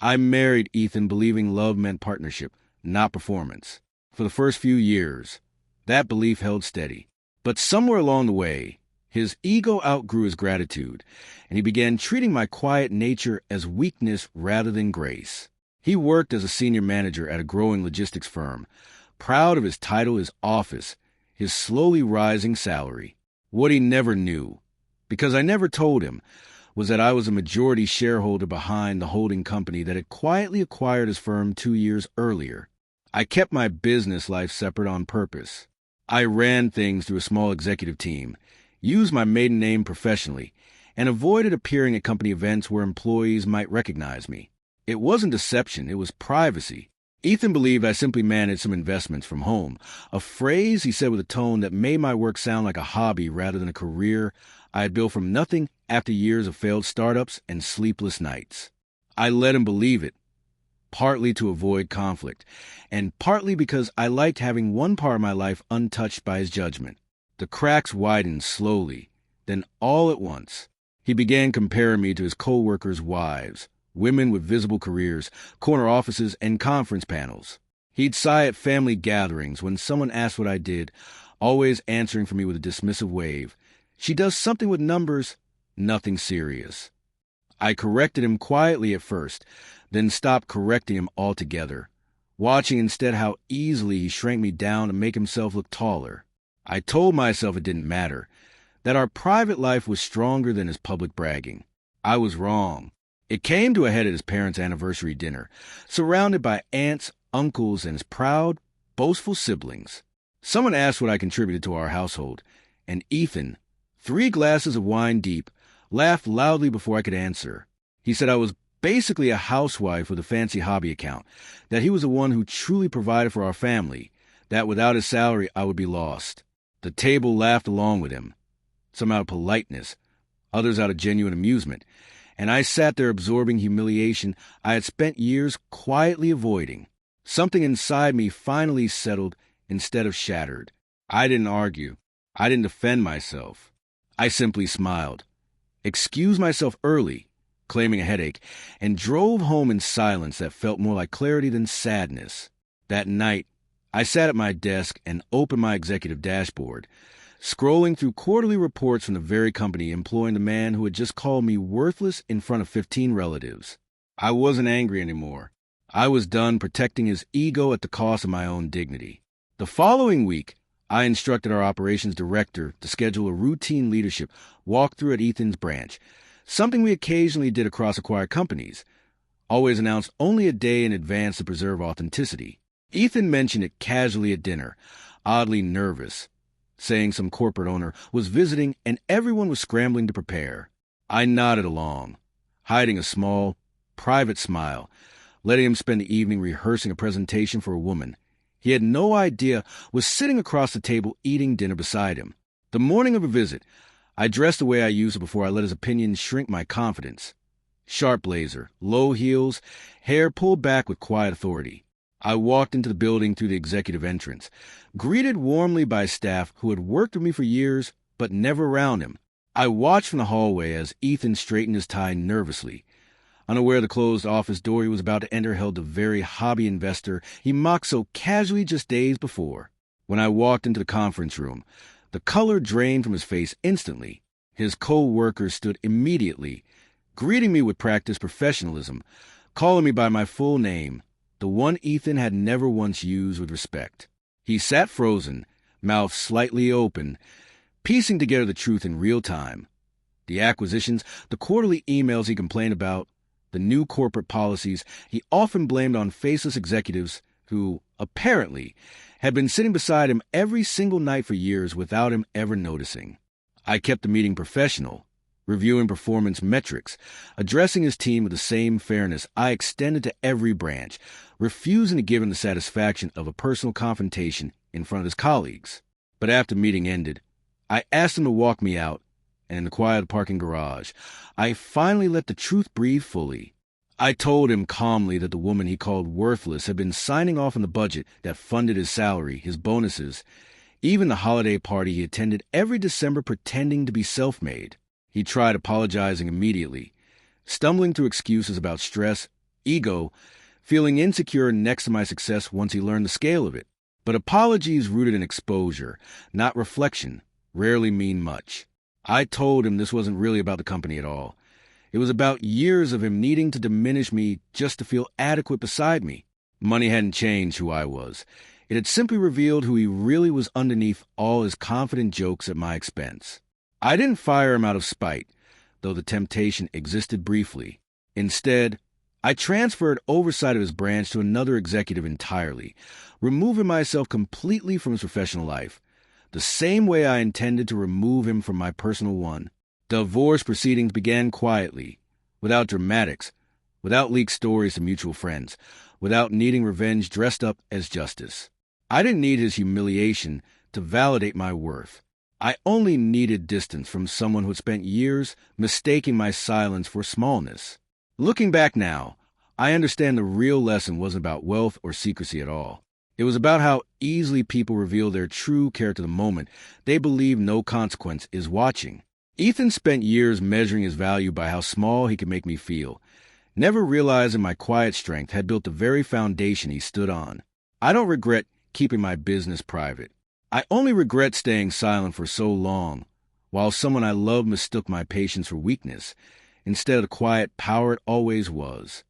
I married Ethan believing love meant partnership, not performance. For the first few years, that belief held steady. But somewhere along the way, his ego outgrew his gratitude, and he began treating my quiet nature as weakness rather than grace. He worked as a senior manager at a growing logistics firm, proud of his title, his office, his slowly rising salary. What he never knew, because I never told him, was that I was a majority shareholder behind the holding company that had quietly acquired his firm 2 years earlier. I kept my business life separate on purpose. I ran things through a small executive team, used my maiden name professionally, and avoided appearing at company events where employees might recognize me. It wasn't deception, it was privacy. Ethan believed I simply managed some investments from home, a phrase he said with a tone that made my work sound like a hobby rather than a career I had built from nothing after years of failed startups and sleepless nights. I let him believe it, partly to avoid conflict, and partly because I liked having one part of my life untouched by his judgment. The cracks widened slowly, then all at once, he began comparing me to his co-workers' wives, women with visible careers, corner offices, and conference panels. He'd sigh at family gatherings when someone asked what I did, always answering for me with a dismissive wave. She does something with numbers, nothing serious. I corrected him quietly at first, then stopped correcting him altogether, watching instead how easily he shrank me down to make himself look taller. I told myself it didn't matter, that our private life was stronger than his public bragging. I was wrong. It came to a head at his parents' anniversary dinner, surrounded by aunts, uncles, and his proud, boastful siblings. Someone asked what I contributed to our household, and Ethan, 3 glasses of wine deep, laughed loudly before I could answer. He said I was basically a housewife with a fancy hobby account, that he was the one who truly provided for our family, that without his salary I would be lost. The table laughed along with him, some out of politeness, others out of genuine amusement, and I sat there absorbing humiliation I had spent years quietly avoiding. Something inside me finally settled instead of shattered. I didn't argue. I didn't defend myself. I simply smiled, excused myself early, claiming a headache, and drove home in silence that felt more like clarity than sadness. That night, I sat at my desk and opened my executive dashboard, scrolling through quarterly reports from the very company employing the man who had just called me worthless in front of 15 relatives. I wasn't angry anymore. I was done protecting his ego at the cost of my own dignity. The following week, I instructed our operations director to schedule a routine leadership walkthrough at Ethan's branch, something we occasionally did across acquired companies, always announced only a day in advance to preserve authenticity. Ethan mentioned it casually at dinner, oddly nervous, saying some corporate owner was visiting and everyone was scrambling to prepare. I nodded along, hiding a small, private smile, letting him spend the evening rehearsing a presentation for a woman he had no idea was sitting across the table eating dinner beside him. The morning of a visit, I dressed the way I used to before I let his opinion shrink my confidence. Sharp blazer, low heels, hair pulled back with quiet authority. I walked into the building through the executive entrance, greeted warmly by staff who had worked with me for years, but never around him. I watched from the hallway as Ethan straightened his tie nervously. Unaware the closed office door he was about to enter held the very hobby investor he mocked so casually just days before. When I walked into the conference room, the color drained from his face instantly. His co-workers stood immediately, greeting me with practiced professionalism, calling me by my full name, the one Ethan had never once used with respect. He sat frozen, mouth slightly open, piecing together the truth in real time. The acquisitions, the quarterly emails he complained about, the new corporate policies he often blamed on faceless executives who, apparently, had been sitting beside him every single night for years without him ever noticing. I kept the meeting professional, reviewing performance metrics, addressing his team with the same fairness I extended to every branch, refusing to give him the satisfaction of a personal confrontation in front of his colleagues. But after the meeting ended, I asked him to walk me out, and in the quiet parking garage, I finally let the truth breathe fully. I told him calmly that the woman he called worthless had been signing off on the budget that funded his salary, his bonuses, even the holiday party he attended every December pretending to be self-made. He tried apologizing immediately, stumbling through excuses about stress Ego, feeling insecure next to my success once he learned the scale of it. But apologies rooted in exposure, not reflection, rarely mean much. I told him this wasn't really about the company at all. It was about years of him needing to diminish me just to feel adequate beside me. Money hadn't changed who I was. It had simply revealed who he really was underneath all his confident jokes at my expense. I didn't fire him out of spite, though the temptation existed briefly. Instead, I transferred oversight of his branch to another executive entirely, removing myself completely from his professional life, the same way I intended to remove him from my personal one. Divorce proceedings began quietly, without dramatics, without leaked stories to mutual friends, without needing revenge dressed up as justice. I didn't need his humiliation to validate my worth. I only needed distance from someone who had spent years mistaking my silence for smallness. Looking back now, I understand the real lesson wasn't about wealth or secrecy at all. It was about how easily people reveal their true character the moment they believe no consequence is watching. Ethan spent years measuring his value by how small he could make me feel, never realizing my quiet strength had built the very foundation he stood on. I don't regret keeping my business private. I only regret staying silent for so long, while someone I loved mistook my patience for weakness, instead of the quiet power it always was.